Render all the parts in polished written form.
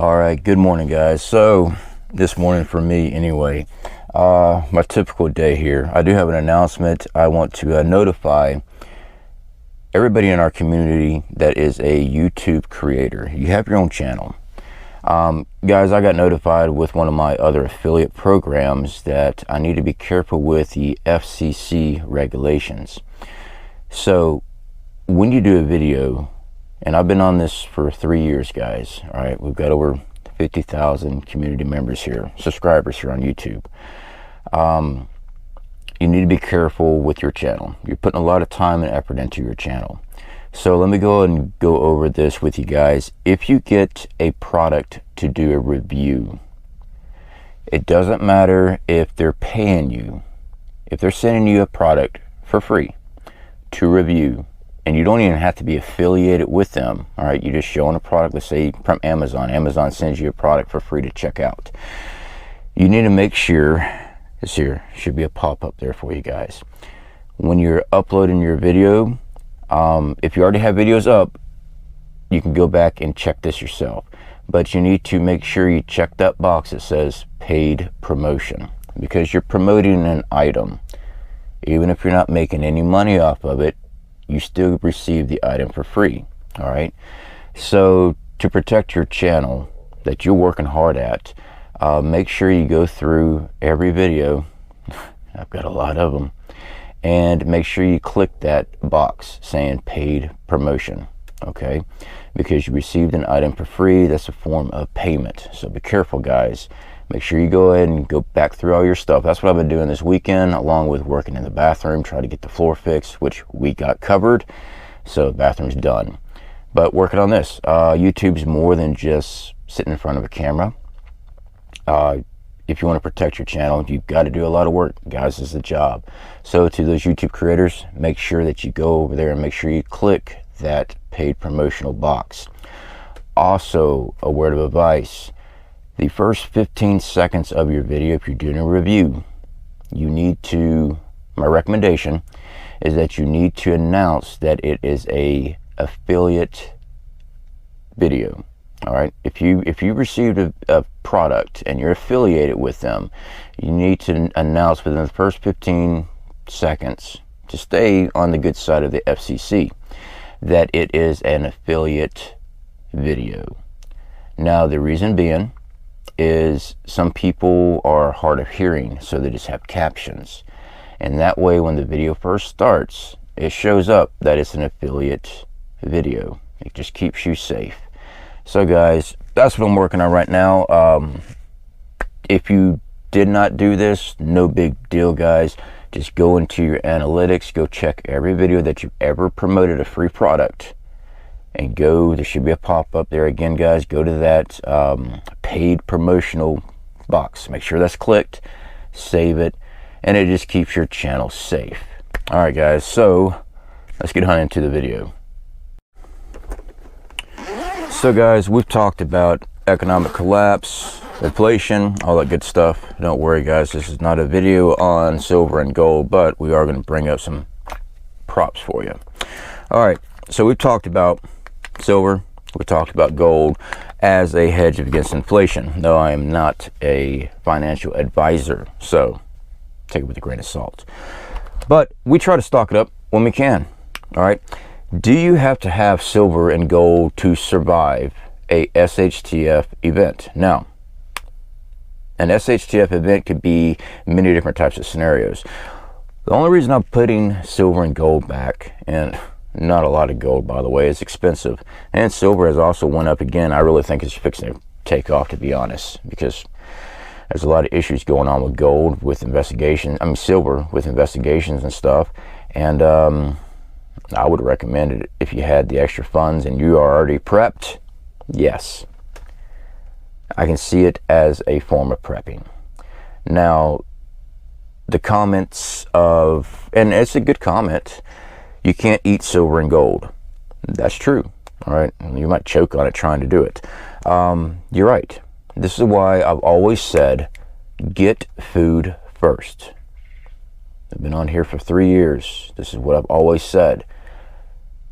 All right, good morning, guys. So this morning for me anyway, my typical day here, I do have an announcement. I want to notify everybody in our community that is a YouTube creator. You have your own channel. Guys, I got notified with one of my other affiliate programs that I need to be careful with the FCC regulations. So when you do a video, and I've been on this for 3 years, guys. All right, we've got over 50,000 community members here, subscribers here on YouTube. You need to be careful with your channel. You're putting a lot of time and effort into your channel. So let me go ahead and go over this with you guys. If you get a product to do a review, it doesn't matter if they're paying you. If they're sending you a product for free to review, and you don't even have to be affiliated with them, all right? You're just showing a product, let's say from Amazon. Amazon sends you a product for free to check out. You need to make sure, this here should be a pop-up there for you guys. When you're uploading your video, if you already have videos up, you can go back and check this yourself. But you need to make sure you check that box that says paid promotion, because you're promoting an item. Even if you're not making any money off of it, you still receive the item for free. All right, so to protect your channel that you're working hard at, make sure you go through every video. I've got a lot of them, and make sure you click that box saying paid promotion, okay? Because you received an item for free. That's a form of payment. So be careful, guys. Make sure you go ahead and go back through all your stuff. That's what I've been doing this weekend, along with working in the bathroom, trying to get the floor fixed, which we got covered. So the bathroom's done. But working on this. YouTube's more than just sitting in front of a camera. If you want to protect your channel, you've got to do a lot of work, guys. This is a job. So to those YouTube creators, make sure that you go over there and make sure you click that paid promotional box. Also, a word of advice. The first 15 seconds of your video, if you're doing a review, you need to, my recommendation is that you need to announce that it is a affiliate video. All right, if you received a product and you're affiliated with them, you need to announce within the first 15 seconds, to stay on the good side of the FCC, that it is an affiliate video. Now, the reason being is some people are hard of hearing, so they just have captions, and that way when the video first starts, it shows up that it's an affiliate video. It just keeps you safe. So guys, that's what I'm working on right now. If you did not do this, no big deal, guys. Just go into your analytics, go check every video that you've ever promoted a free product, and go, there should be a pop-up there again, guys. Go to that paid promotional box. Make sure that's clicked, save it, and it just keeps your channel safe. All right, guys, so let's get on into the video. So guys, we've talked about economic collapse, inflation, all that good stuff. Don't worry, guys, this is not a video on silver and gold, but we are going to bring up some props for you. All right, so we've talked about silver, we talked about gold as a hedge against inflation, though I am not a financial advisor, so take it with a grain of salt. But we try to stock it up when we can. All right, do you have to have silver and gold to survive a Shtf event? Now, an Shtf event could be many different types of scenarios. The only reason I'm putting silver and gold back, and not a lot of gold, by the way, it's expensive, and silver has also went up again. I really think it's fixing to take off, to be honest, because there's a lot of issues going on with gold, with investigations, I mean silver, with investigations and stuff. And I would recommend it if you had the extra funds and you are already prepped. Yes, I can see it as a form of prepping. Now, the comments of, and it's a good comment, you can't eat silver and gold. That's true. All right, you might choke on it trying to do it. You're right. This is why I've always said, get food first. I've been on here for 3 years. This is what I've always said.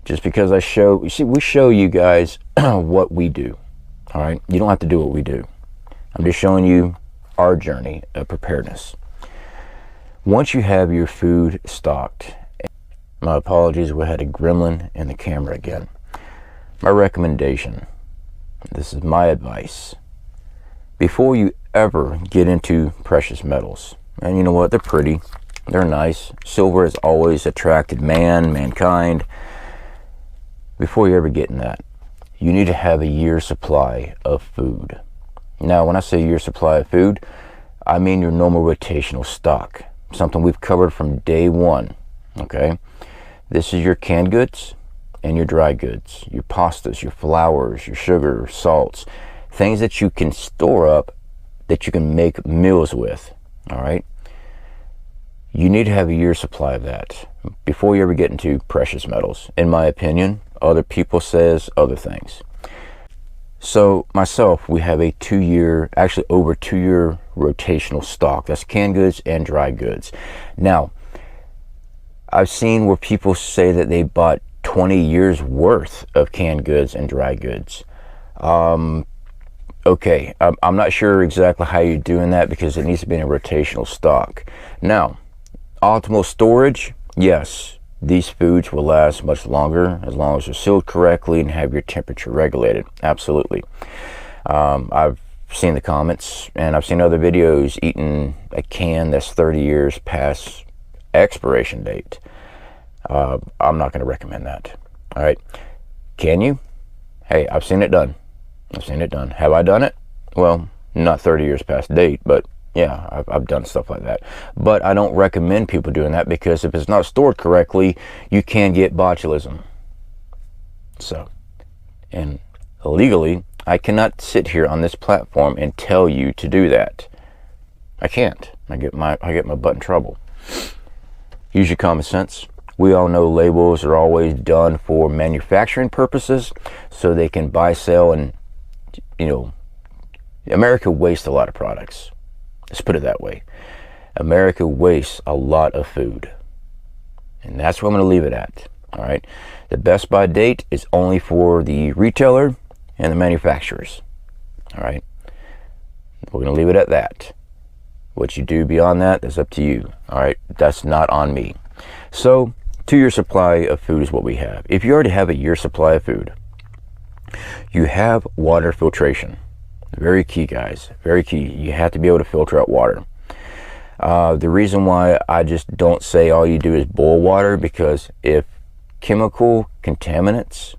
Just because I show, you see, we show you guys what we do. All right, you don't have to do what we do. I'm just showing you our journey of preparedness. Once you have your food stocked, my apologies, we had a gremlin in the camera again. My recommendation, this is my advice, before you ever get into precious metals, and you know what, they're pretty, they're nice, silver has always attracted mankind. Before you ever get in that, you need to have a year's supply of food. Now, when I say year's supply of food, I mean your normal rotational stock, something we've covered from day one. Okay, this is your canned goods and your dry goods, your pastas, your flours, your sugar, salts, things that you can store up, that you can make meals with. All right, you need to have a year's supply of that before you ever get into precious metals, in my opinion. Other people says other things. So myself, we have a 2-year, actually over 2-year rotational stock. That's canned goods and dry goods. Now, I've seen where people say that they bought 20 years worth of canned goods and dry goods. Okay, I'm not sure exactly how you're doing that, because it needs to be in a rotational stock. Now, optimal storage, yes, these foods will last much longer as long as they're sealed correctly and have your temperature regulated. Absolutely. I've seen the comments, and I've seen other videos eating a can that's 30 years past expiration date. I'm not going to recommend that. All right, can you? Hey, I've seen it done. I've seen it done. Have I done it? Well, not 30 years past date, but yeah, I've done stuff like that. But I don't recommend people doing that, because if it's not stored correctly, you can get botulism. So, and legally, I cannot sit here on this platform and tell you to do that. I can't. I get my butt in trouble. Use your common sense. We all know labels are always done for manufacturing purposes, so they can buy, sell, and, you know, America wastes a lot of products. Let's put it that way. America wastes a lot of food. And that's where I'm going to leave it at. All right. The best by date is only for the retailer and the manufacturers. All right. We're going to leave it at that. What you do beyond that is up to you. All right. That's not on me. So, 2-year supply of food is what we have. If you already have a year's supply of food, you have water filtration. Very key, guys. Very key. You have to be able to filter out water. The reason why I just don't say all you do is boil water, because if chemical contaminants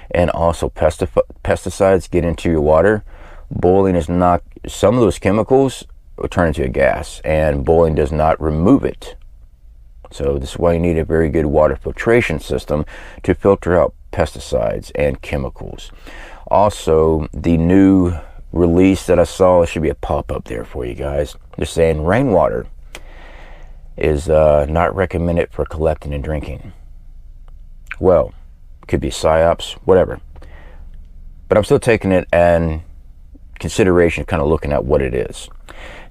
and also pesticides get into your water, boiling is not, some of those chemicals will turn into a gas, and boiling does not remove it. So this is why you need a very good water filtration system to filter out pesticides and chemicals. Also, the new release that I saw, it should be a pop-up there for you guys, just saying rainwater is not recommended for collecting and drinking. Well, could be psyops, whatever, but I'm still taking it in consideration, kind of looking at what it is.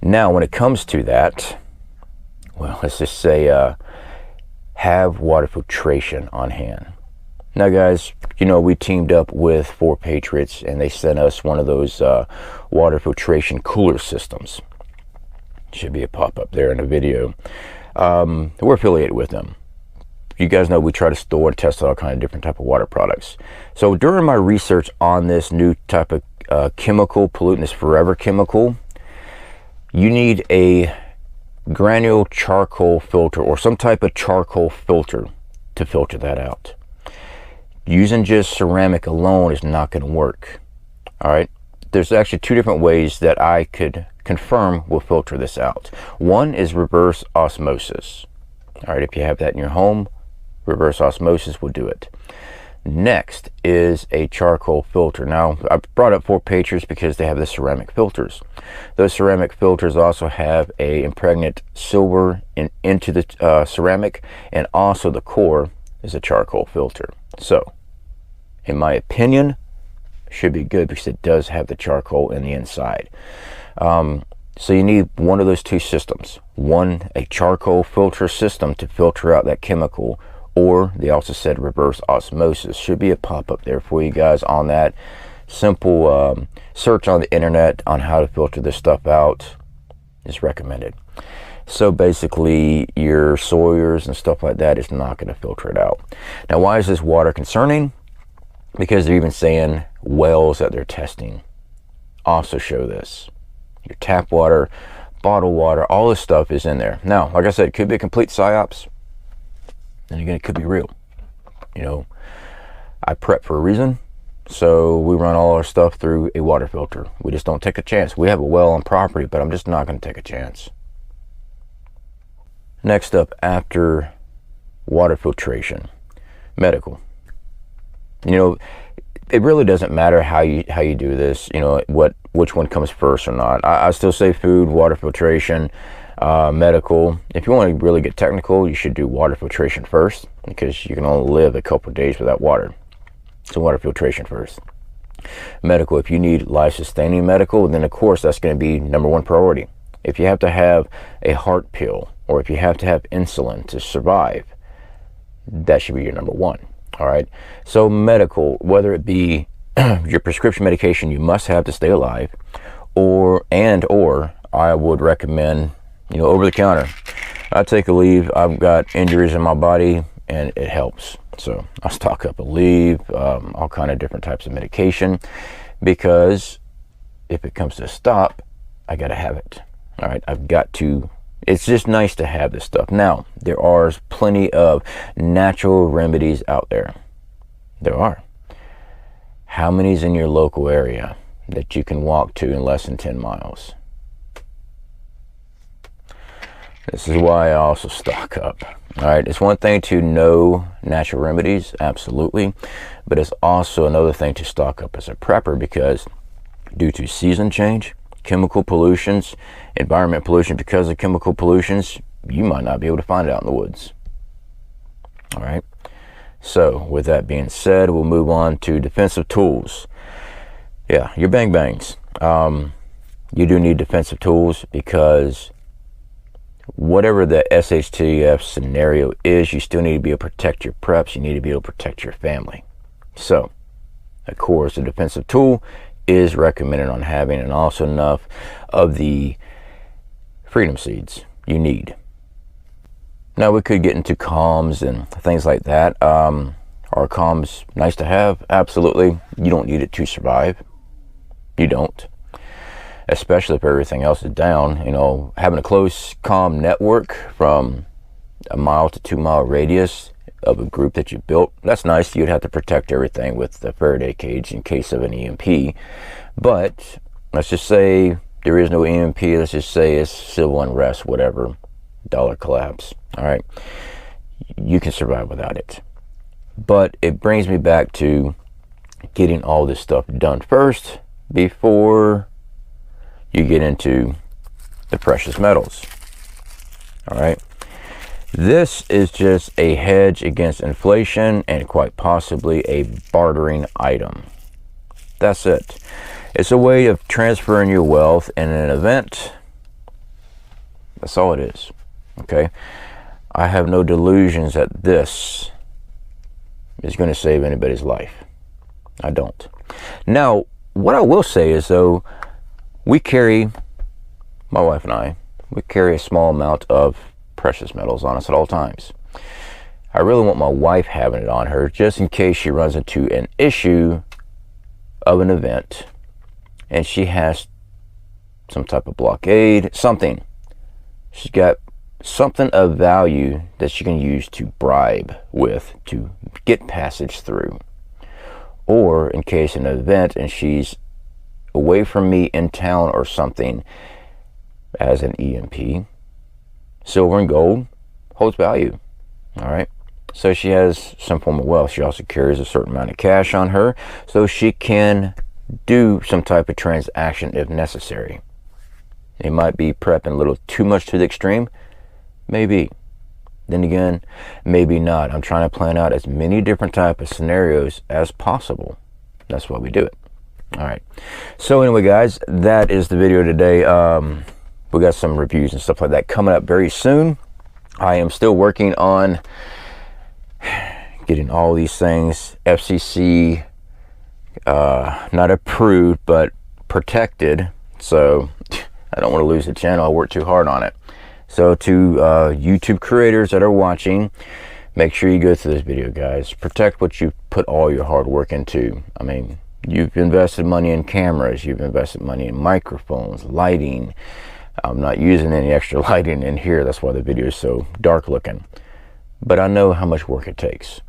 Now, when it comes to that, well, let's just say have water filtration on hand. Now, guys, you know, we teamed up with 4 Patriots, and they sent us one of those water filtration cooler systems. Should be a pop-up there in the video. We're affiliated with them. You guys know we try to store and test all kind of different type of water products. So during my research on this new type of chemical pollutant, this forever chemical, you need a granule charcoal filter or some type of charcoal filter to filter that out. Using just ceramic alone is not going to work. All right, there's actually 2 different ways that I could confirm will filter this out. One is reverse osmosis. All right, if you have that in your home, reverse osmosis will do it. Next is a charcoal filter. Now, I brought up 4 Patriots because they have the ceramic filters. Those ceramic filters also have a impregnate silver into the ceramic, and also the core is a charcoal filter. So, in my opinion, should be good because it does have the charcoal in the inside. So you need one of those 2 systems. One, a charcoal filter system to filter out that chemical, or they also said reverse osmosis. Should be a pop-up there for you guys on that. simple search on the internet on how to filter this stuff out is recommended. So basically your Sawyers and stuff like that is not going to filter it out. Now, why is this water concerning? Because they're even saying wells that they're testing also show this. Your tap water, bottled water, all this stuff is in there. Now, like I said, it could be a complete psyops. And again, it could be real. You know, I prep for a reason. So we run all our stuff through a water filter. We just don't take a chance. We have a well on property, but I'm just not going to take a chance. Next up, after water filtration, medical. You know, it really doesn't matter how you do this, you know, which one comes first or not. I still say food, water filtration, medical. If you want to really get technical, you should do water filtration first, because you can only live a couple of days without water. So water filtration first. Medical, if you need life-sustaining medical, then of course that's going to be #1 priority. If you have to have a heart pill, or if you have to have insulin to survive, that should be your #1. All right. So medical, whether it be your prescription medication you must have to stay alive, or I would recommend, you know, over the counter. I take a leave. I've got injuries in my body, and it helps. So I stock up a leave, all kind of different types of medication, because if it comes to a stop, I got to have it. All right. I've got to. It's just nice to have this stuff. Now, there are plenty of natural remedies out there. There are. How many's in your local area that you can walk to in less than 10 miles? This is why I also stock up. All right, it's one thing to know natural remedies, absolutely, but it's also another thing to stock up as a prepper, because due to season change, chemical pollutions, environment pollution, because of chemical pollutions, you might not be able to find it out in the woods. All right. So with that being said, we'll move on to defensive tools. Yeah, your bang bangs. You do need defensive tools, because whatever the Shtf scenario is, you still need to be able to protect your preps. You need to be able to protect your family. So, of course, a defensive tool is recommended on having, and also enough of the freedom seeds you need. Now, we could get into comms and things like that. Are comms nice to have? Absolutely. You don't need it to survive. You don't. Especially if everything else is down. You know, having a close comm network from a 1 to 2 mile radius of a group that you built, that's nice. You'd have to protect everything with the Faraday cage in case of an EMP. But let's just say there is no EMP. Let's just say it's civil unrest, whatever, dollar collapse. All right, you can survive without it. But it brings me back to getting all this stuff done first before you get into the precious metals. All right. This is just a hedge against inflation, and quite possibly a bartering item. That's it. It's a way of transferring your wealth in an event. That's all it is. Okay. I have no delusions that this is going to save anybody's life. I don't. Now, what I will say is, though, we carry, my wife and I, we carry a small amount of precious metals on us at all times. I really want my wife having it on her, just in case she runs into an issue of an event and she has some type of blockade, something. She's got something of value that she can use to bribe with to get passage through. Or in case an event and she's away from me in town or something, as an EMP, silver and gold holds value. All right. So she has some form of wealth. She also carries a certain amount of cash on her, so she can do some type of transaction if necessary. It might be prepping a little too much to the extreme. Maybe. Then again, maybe not. I'm trying to plan out as many different type of scenarios as possible. That's why we do it. All right. So anyway, guys, that is the video today. We got some reviews and stuff like that coming up very soon. I am still working on getting all these things FCC not approved, but protected. So I don't want to lose the channel. I worked too hard on it. So to YouTube creators that are watching, make sure you go through this video, guys. Protect what you put all your hard work into. I mean, you've invested money in cameras, you've invested money in microphones, lighting. I'm not using any extra lighting in here. That's why the video is so dark looking. But I know how much work it takes.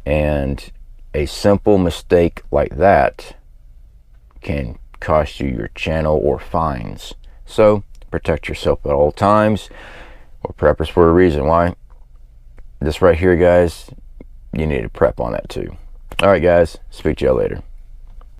And a simple mistake like that can cost you your channel or fines. So protect yourself at all times. We're preppers for a reason. Why? This right here, guys, you need to prep on that too. All right, guys, speak to y'all later.